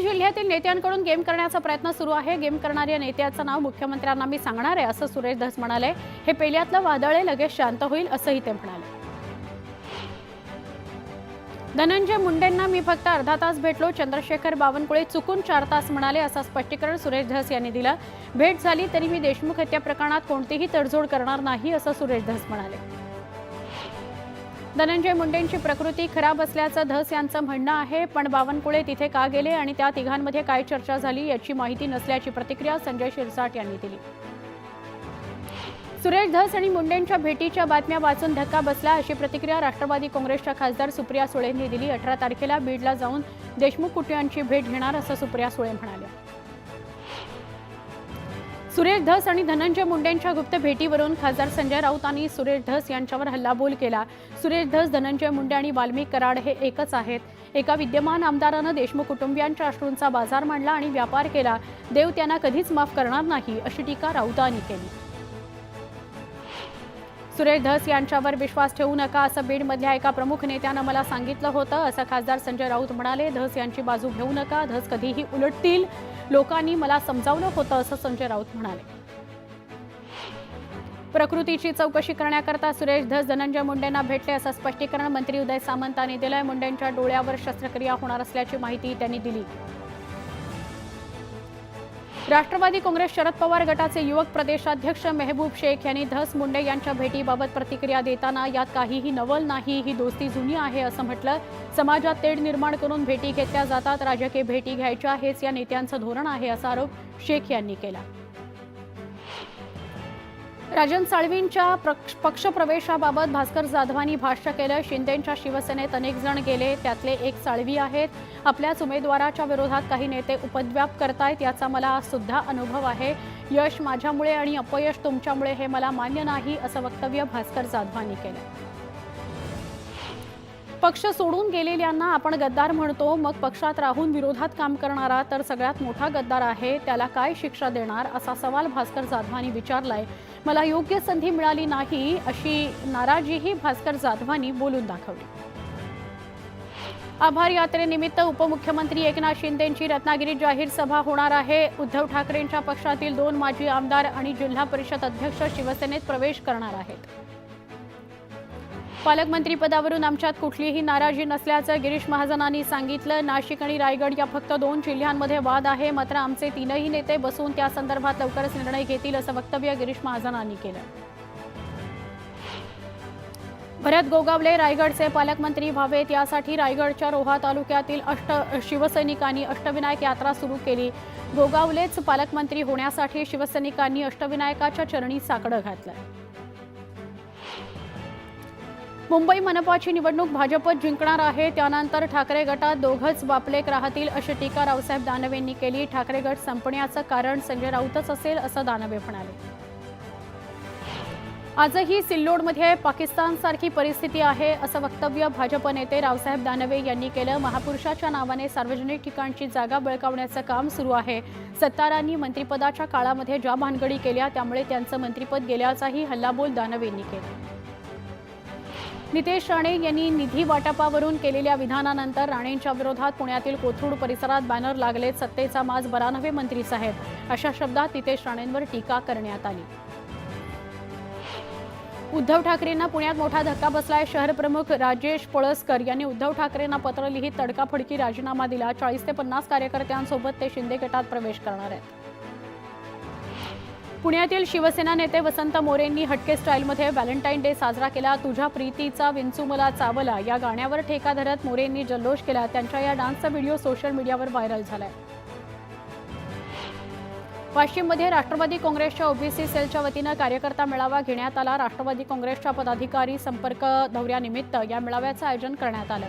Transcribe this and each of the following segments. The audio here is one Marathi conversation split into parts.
जिल्ह्यातील नेत्यांकडून गेम करण्याचा प्रयत्न सुरू आहे। गेम करणाऱ्या नेत्याचं नाव मुख्यमंत्र्यांना मी सांगणार आहे असं सुरेश धस म्हणाले। हे पेल्यातलं वादळ आहे, लगेच शांत होईल असंही ते म्हणाले। धनंजय मुंडेंना मी फक्त अर्धा तास भेटलो, चंद्रशेखर बावनकुळे चुकून 4 तास म्हणाले असं स्पष्टीकरण सुरेश धस यांनी दिलं। भेट झाली तरी मी देशमुख हत्या प्रकरणात कोणतीही तडजोड करणार नाही असं सुरेश धस म्हणाले। धनंजय मुंडेंची प्रकृती खराब असल्याचं धस यांचं म्हणणं आहे, पण बावनकुळे तिथे का गेले आणि त्या तिघांमध्ये काय चर्चा झाली याची माहिती नसल्याची प्रतिक्रिया संजय शिरसाट यांनी दिली। सुरेश धस आणि मुंडेंच्या भेटीच्या बातम्या वाचून धक्का बसला अशी प्रतिक्रिया राष्ट्रवादी काँग्रेसच्या खासदार सुप्रिया सुळेंनी दिली। 18 तारखेला बीडला जाऊन देशमुख कुटुंबियांची भेट घेणार असं सुप्रिया सुळे म्हणाल्या। सुरेश धस आणि धनंजय मुंडेंच्या गुप्त भेटीवरून खासदार संजय राऊत यांनी सुरेश धस यांच्यावर हल्लाबोल केला। सुरेश धस, धनंजय मुंडे आणि वाल्मिक कराड हे एकच आहेत। एका विद्यमान आमदारानं देशमुख कुटुंबियांच्या अश्रूंचा बाजार मांडला आणि व्यापार केला। देव त्यांना कधीच माफ करणार नाही अशी टीका राऊतांनी केली। सुरेश धस यांच्यावर विश्वास ठेवू नका असं बीडमधल्या एका प्रमुख नेत्यानं मला सांगितलं होतं असं खासदार संजय राऊत म्हणाले। धस यांची बाजू घेऊ नका, धस कधीही उलटतील, लोकांनी मला समजावलं होतं असं संजय राऊत म्हणाले। प्रकृतीची चौकशी करण्याकरता सुरेश धस धनंजय मुंडेंना भेटले असं स्पष्टीकरण मंत्री उदय सामंत यांनी दिलंय। मुंडेंच्या डोळ्यावर शस्त्रक्रिया होणार असल्याची माहिती त्यांनी दिली। राष्ट्रवादी काँग्रेस शरद पवार गटाचे युवक प्रदेशाध्यक्ष मेहबूब शेख यांनी धस मुंडे यांच्या भेटीबाबत प्रतिक्रिया देताना यात काहीही नवल नाही, ही दोस्ती जुनी आहे असं म्हटलं। समाजात तेढ निर्माण करून भेटी घेतल्या जातात, राजकीय भेटी घ्यायच्या हेच या नेत्यांचं धोरण आहे असा आरोप शेख यांनी केला। राजन साळवींच्या पक्षप्रवेशाबाबत भास्कर जाधवांनी भाष्य केलं। शिंदेंच्या शिवसेनेत अनेक जण गेले, त्यातले एक साळवी आहेत। आपल्याच उमेदवाराच्या विरोधात काही नेते उपद्व्याप करतायत, याचा मला सुद्धा अनुभव आहे। यश माझ्यामुळे आणि अपयश तुमच्यामुळे हे मला मान्य नाही असं वक्तव्य भास्कर जाधवांनी केलं। पक्ष सोडून गेलेल्यांना आपण गद्दार म्हणतो, मग पक्षात राहून विरोधात काम करणारा तर सगळ्यात मोठा गद्दार आहे, त्याला काय शिक्षा देणार असा सवाल भास्कर जाधवांनी विचारलाय। मला योग्य संधी मिळाली नाही अशी नाराजीही भास्कर जाधवांनी बोलून दाखवली। आभार यात्रेनिमित्त उपमुख्यमंत्री एकनाथ शिंदेंची रत्नागिरीत जाहीर सभा होणार आहे। उद्धव ठाकरेंच्या पक्षातील 2 माजी आमदार आणि जिल्हा परिषद अध्यक्ष शिवसेनेत प्रवेश करणार आहेत। पालकमंत्रीपदावरून आमच्यात कुठलीही नाराजी नसल्याचं गिरीश महाजनांनी सांगितलं। नाशिक आणि रायगड या फक्त 2 जिल्ह्यांमध्ये वाद आहे, मात्र आमचे 3ही नेते बसून त्या संदर्भात लवकरच निर्णय घेतील असं वक्तव्य गिरीश महाजनांनी केलं। भरत गोगावले रायगडचे पालकमंत्री व्हावेत यासाठी रायगडच्या रोहा तालुक्यातील शिवसैनिकांनी अष्टविनायक यात्रा सुरू केली। गोगावलेच पालकमंत्री होण्यासाठी शिवसैनिकांनी अष्टविनायकाच्या चरणी साकडं घातलं। मुंबई मनपाची निवडणूक भाजपच जिंकणार आहे, त्यानंतर ठाकरे गटात दोघंच बापलेक राहतील अशी टीका रावसाहेब दानवेंनी केली। ठाकरे गट संपण्याचं कारण संजय राऊतच असेल असं दानवे म्हणाले। आजही सिल्लोडमध्ये पाकिस्तानसारखी परिस्थिती आहे असं वक्तव्य भाजप नेते रावसाहेब दानवे यांनी केलं। महापुरुषाच्या नावाने सार्वजनिक ठिकाणची जागा बळकावण्याचं काम सुरू आहे। सत्तारांनी मंत्रिपदाच्या काळामध्ये ज्या भानगडी केल्या त्यामुळे त्यांचं मंत्रिपद गेल्याचाही हल्लाबोल दानवेंनी केला। नितेश राणे यांनी निधी वाटपावरून केलेल्या विधानानंतर राणेंच्या विरोधात पुण्यातील कोथरूड परिसरात बॅनर लागले। सत्तेचा माज बरा नव्हे मंत्री साहेब अशा शब्दात नितेश राणेंवर टीका करण्यात आली। उद्धव ठाकरेंना पुण्यात मोठा धक्का बसलाय। शहर प्रमुख राजेश पळसकर यांनी उद्धव ठाकरेंना पत्र लिहित तडकाफडकी राजीनामा दिला। 40 ते 50 कार्यकर्त्यांसोबत ते शिंदे गटात प्रवेश करणार आहेत। पुण्यातील शिवसेना नेते वसंत मोरेंनी हटके स्टाईलमध्ये व्हॅलेंटाईन डे साजरा केला। तुझ्या प्रीतीचा विंचू मला चावला या गाण्यावर ठेका धरत मोरेंनी जल्लोष केला। त्यांच्या या डान्सचा व्हिडिओ सोशल मीडियावर व्हायरल झालाय। वाशिममध्ये राष्ट्रवादी काँग्रेसच्या ओबीसी सेलच्या वतीनं कार्यकर्ता मेळावा घेण्यात आला। राष्ट्रवादी काँग्रेसच्या पदाधिकारी संपर्क दौऱ्यानिमित्त या मेळाव्याचं आयोजन करण्यात आलं।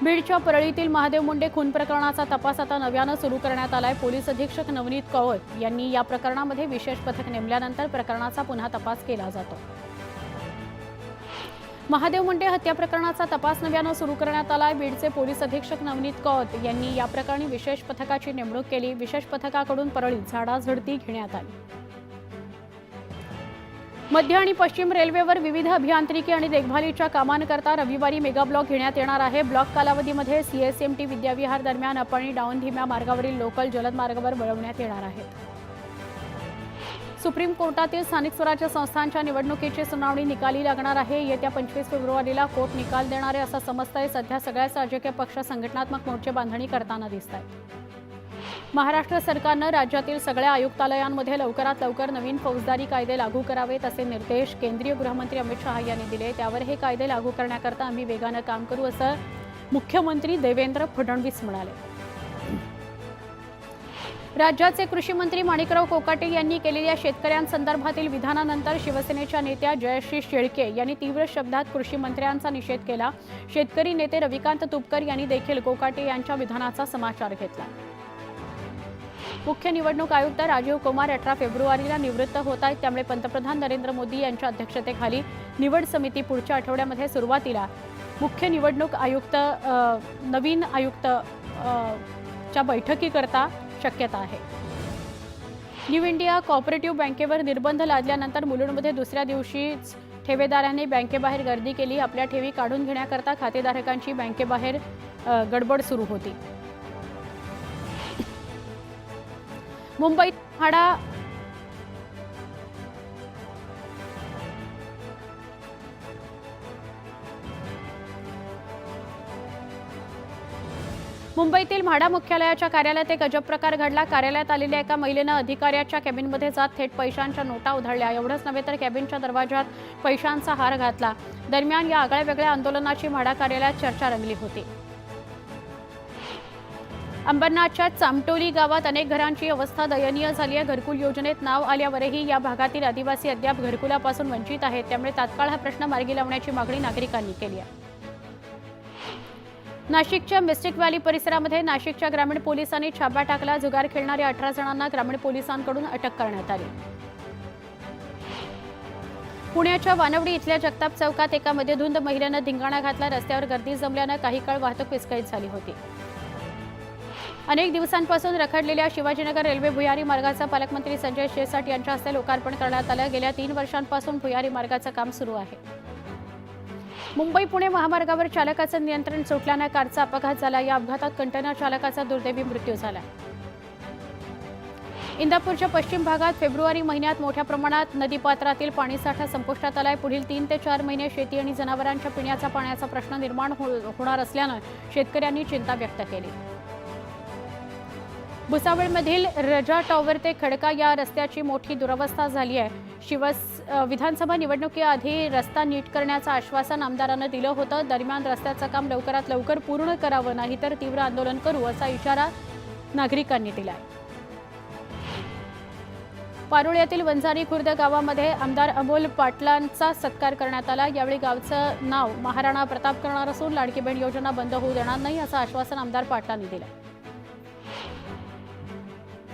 बीडच्या परळीतील महादेव मुंडे खून प्रकरणाचा तपास आता नव्यानं सुरू करण्यात आलाय। पोलीस अधीक्षक नवनीत कौर यांनी या प्रकरणामध्ये विशेष पथक नेमल्यानंतर प्रकरणाचा पुन्हा तपास केला जातो। महादेव मुंडे हत्या प्रकरणाचा तपास नव्यानं सुरू करण्यात आलाय। बीडचे पोलीस अधीक्षक नवनीत कौर यांनी या प्रकरणी विशेष पथकाची नेमणूक केली। विशेष पथकाकडून परळीत झाडाझडती घेण्यात आली। मध्य आणि पश्चिम रेल्वेवर विविध अभियांत्रिकी आणि देखभालीच्या कामांकरता रविवारी मेगा ब्लॉक घेण्यात येणार आहे। ब्लॉक कालावधीमध्ये CSMT विद्याविहार दरम्यान अप आणि डाऊन धीम्या मार्गावरील लोकल जलद मार्गावर वळवण्यात येणार आहेत। सुप्रीम कोर्टातील स्थानिक स्वराज्य संस्थांच्या निवडणुकीची सुनावणी निकाली लागणार आहे। येत्या 25 फेब्रुवारीला कोर्ट निकाल देणार आहे असं समजतंय। सध्या सगळ्याच राजकीय पक्ष संघटनात्मक मोर्चे बांधणी करताना दिसत आहेत। महाराष्ट्र सरकारनं राज्यातील सगळ्या आयुक्तालयांमध्ये लवकरात लवकर नवीन फौजदारी कायदे लागू करावेत असे निर्देश केंद्रीय गृहमंत्री अमित शहा यांनी दिले। त्यावर हे कायदे लागू करण्याकरता आम्ही वेगानं काम करू असं मुख्यमंत्री देवेंद्र फडणवीस म्हणाले। राज्याचे कृषी मंत्री माणिकराव कोकाटे यांनी केलेल्या शेतकऱ्यांसंदर्भातील विधानानंतर शिवसेनेच्या नेत्या जयश्री शेळके यांनी तीव्र शब्दात कृषी मंत्र्यांचा निषेध केला। शेतकरी नेते रविकांत तुपकर यांनी देखील कोकाटे यांच्या विधानाचा समाचार घेतला। मुख्य निवडणूक आयुक्त राजीव कुमार 18 फेब्रुवारीला निवृत्त होत आहेत, त्यामुळे पंतप्रधान नरेंद्र मोदी यांच्या अध्यक्षतेखाली निवड समिती पुढच्या आठवड्यामध्ये सुरुवातीला मुख्य निवडणूक आयुक्त नवीन आयुक्त च्या बैठकीकरता शक्यता आहे। न्यू इंडिया कोऑपरेटिव्ह बँकेवर निर्बंध लादल्यानंतर मुलुंडमध्ये दुसऱ्या दिवशीच ठेवेदारांनी बँकेबाहेर गर्दी केली। आपल्या ठेवी काढून घेण्याकरता खातेधारकांची बँकेबाहेर गडबड सुरू होती। मुंबईतील म्हाडा मुख्यालयाच्या कार्यालयात एक अजब प्रकार घडला। कार्यालयात आलेल्या एका महिलेनं अधिकाऱ्याच्या कॅबिनमध्ये जात थेट पैशांच्या नोटा उधळल्या। एवढंच नव्हे तर कॅबिनच्या दरवाजात पैशांचा हार घातला। दरम्यान या आगळ्या वेगळ्या आंदोलनाची म्हाडा कार्यालयात चर्चा रंगली होती। अंबरनाथच्या चामटोली गावात अनेक घरांची अवस्था दयनीय झाली आहे। घरकुल योजनेत नाव आल्यावरही या भागातील आदिवासी अद्याप घरकुलापासून वंचित आहेत, त्यामुळे तात्काळ हा प्रश्न मार्गी लावण्याची मागणी नागरिकांनी केली आहे। नाशिकच्या मिस्टिक व्हॅली परिसरामध्ये नाशिकच्या ग्रामीण पोलिसांनी छापा टाकला। जुगार खेळणाऱ्या 18 जणांना ग्रामीण पोलिसांकडून अटक करण्यात आली। पुण्याच्या वानवडी इथल्या जगताप चौकात एका मध्यधुंद महिलेनं धिंगाणा घातला। रस्त्यावर गर्दी जमल्यानं काही काळ वाहतूक विस्कळीत झाली होती। अनेक दिवसांपासून रखडलेल्या शिवाजीनगर रेल्वे भुयारी मार्गाचा पालकमंत्री संजय शिरसाट यांच्या हस्ते लोकार्पण करण्यात आलं। गेल्या 3 वर्षांपासून भुयारी मार्गाचं काम सुरू आहे। मुंबई पुणे महामार्गावर चालकाचं नियंत्रण सुटल्यानं कारचा अपघात झाला। या अपघातात कंटेनर चालकाचा दुर्दैवी मृत्यू झाला। इंदापूरच्या पश्चिम भागात फेब्रुवारी महिन्यात मोठ्या प्रमाणात नदीपात्रातील पाणीसाठा संपुष्टात आलाय। पुढील 3 ते 4 महिने शेती आणि जनावरांच्या पिण्याच्या पाण्याचा प्रश्न निर्माण होणार असल्यानं शेतकऱ्यांनी चिंता व्यक्त केली। भुसावळमधील रजा टॉवर ते खडका या रस्त्याची मोठी दुरवस्था झाली आहे। विधानसभा निवडणुकीआधी रस्ता नीट करण्याचं आश्वासन आमदारांना दिलं होतं। दरम्यान रस्त्याचं काम लवकरात लवकर पूर्ण करावं, नाहीतर तीव्र आंदोलन करू असा इशारा नागरिकांनी दिलाय। पारोळ्यातील वंजारी खुर्द गावामध्ये आमदार अमोल पाटलांचा सत्कार करण्यात आला। यावेळी गावचं नाव महाराणा प्रताप करणार असून लाडकी बहीण योजना बंद होऊ देणार नाही असं आश्वासन आमदार पाटलांनी दिलं।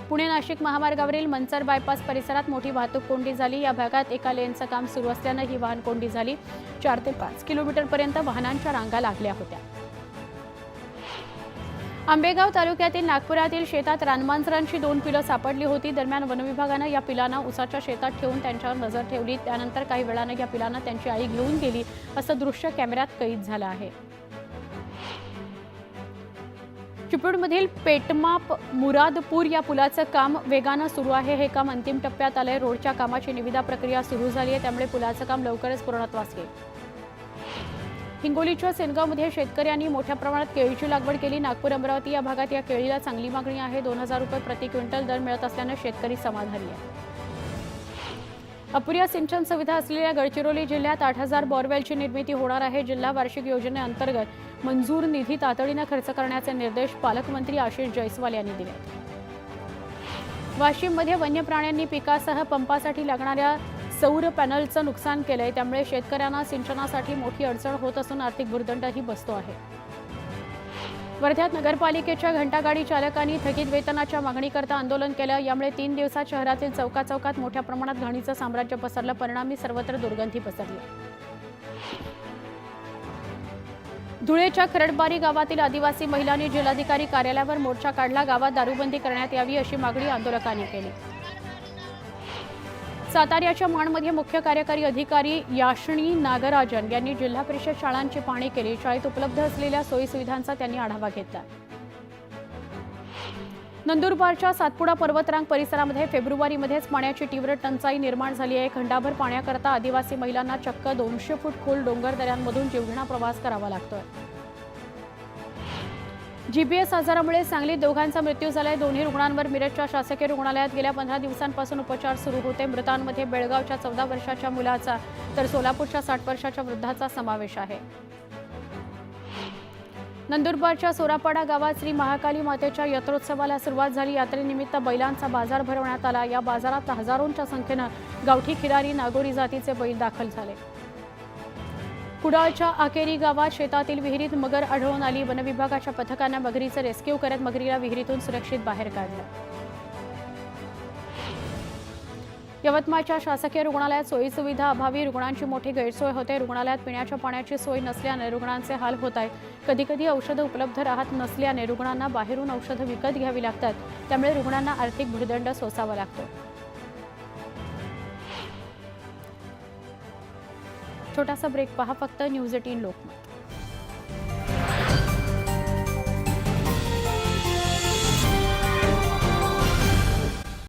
पुणे नाशिक महामार्गावरील मनसर बायपास परिसरात मोठी वाहतूक कोंडी झाली। या भागात एका लेनचं काम सुरू असल्यानं ही वाहन कोंडी झाली। 4 ते 5 किलोमीटरपर्यंत वाहनांच्या रांगा लागल्या होत्या। आंबेगाव तालुक्यातील नागपुरातील शेतात रानमांजरांची 2 पिलं सापडली होती। दरम्यान वनविभागानं या पिलांना उसाच्या शेतात ठेवून त्यांच्यावर नजर ठेवली। त्यानंतर काही वेळानं या पिलांना त्यांची आई घेऊन गेली असं दृश्य कॅमेऱ्यात कैद झालं आहे। चिपळूणमधील पेटमाप मुरादपूर या पुलाचं काम वेगानं सुरू आहे। हे काम अंतिम टप्प्यात आलंय। रोडच्या कामाची निविदा प्रक्रिया सुरू झाली आहे, त्यामुळे पुलाचं काम लवकरच पूर्णत्वास येईल। हिंगोलीच्या सेनगावमध्ये शेतकऱ्यांनी मोठ्या प्रमाणात केळीची लागवड केली। नागपूर अमरावती या भागात या केळीला चांगली मागणी आहे। 2000 रुपये प्रति क्विंटल दर मिळत असल्यानं शेतकरी समाधानी आहे। अपुऱ्या सिंचन सुविधा असलेल्या गडचिरोली जिल्ह्यात 8000 बोरवेलची निर्मिती होणार आहे। जिल्हा वार्षिक योजनेअंतर्गत मंजूर निधी तातडीनं खर्च करण्याचे निर्देश पालकमंत्री आशिष जयस्वाल यांनी दिले। वाशिममध्ये वन्य प्राण्यांनी पिकासह पंपासाठी लागणाऱ्या सौर पॅनलचं नुकसान केलंय, त्यामुळे शेतकऱ्यांना सिंचनासाठी मोठी अडचण होत असून आर्थिक भुर्दंडही बसतो आहे। वर्ध्यात नगरपालिकेच्या घंटागाडी चालकांनी थकीत वेतनाच्या मागणीकरता आंदोलन केलं। यामुळे 3 दिवसात शहरातील चौकाचौकात मोठ्या प्रमाणात घाणीचं साम्राज्य पसरलं। परिणामी सर्वत्र दुर्गंधी पसरली। धुळेच्या खरडबारी गावातील आदिवासी महिलांनी जिल्हाधिकारी कार्यालयावर मोर्चा काढला। गावात दारूबंदी करण्यात यावी अशी मागणी आंदोलकांनी केली। साताऱ्याच्या माणमध्ये मुख्य कार्यकारी अधिकारी याशनी नागराजन यांनी जिल्हा परिषद शाळांची पाहणी केली। शाळेत उपलब्ध असलेल्या सोयीसुविधांचा त्यांनी आढावा घेतला। नंदुरबारच्या सातपुडा पर्वतरांग परिसरामध्ये फेब्रुवारीमध्येच पाण्याची तीव्र टंचाई निर्माण झाली आहे। खंडाभर पाण्याकरता आदिवासी महिलांना चक्क 200 फूट खोल डोंगर दऱ्यांमधून जीवघेणा प्रवास करावा लागतोय। जीबीएस आजारामुळे सांगलीत दोघांचा मृत्यू झालाय। दोन्ही रुग्णांवर मिरजच्या शासकीय रुग्णालयात गेल्या 15 दिवसांपासून उपचार सुरू होते। मृतांमध्ये बेळगावच्या 14 वर्षाच्या मुलाचा तर सोलापूरच्या 60 वर्षाच्या वृद्धाचा समावेश आहे। नंदुरबारच्या सोरापाडा गावात श्री महाकाली मातेच्या यात्रोत्सवाला सुरुवात झाली। यात्रेनिमित्त बैलांचा बाजार भरवण्यात आला। या बाजारात हजारोंच्या संख्येनं गावठी खिलारी नागोरी जातीचे बैल दाखल झाले। कुडाळच्या आकेरी गावात शेतातील विहिरीत मगर आढळून आली। वनविभागाच्या पथकाने मगरीचे रेस्क्यू करत मगरीला विहिरीतून सुरक्षित बाहेर काढले। यवतमाळच्या शासकीय रुग्णालयात सोयीसुविधा अभावी रुग्णांची मोठी गैरसोय होते। रुग्णालयात पिण्याच्या पाण्याची सोय नसल्याने रुग्णांचे हाल होत आहेत। कधीकधी औषधं उपलब्ध राहत नसल्याने रुग्णांना बाहेरून औषधं विकत घ्यावी लागतात। त्यामुळे रुग्णांना आर्थिक भुर्दंड सोसावा लागतो। छोटासा ब्रेक पहा फक्त न्यूज 18 लोकमत।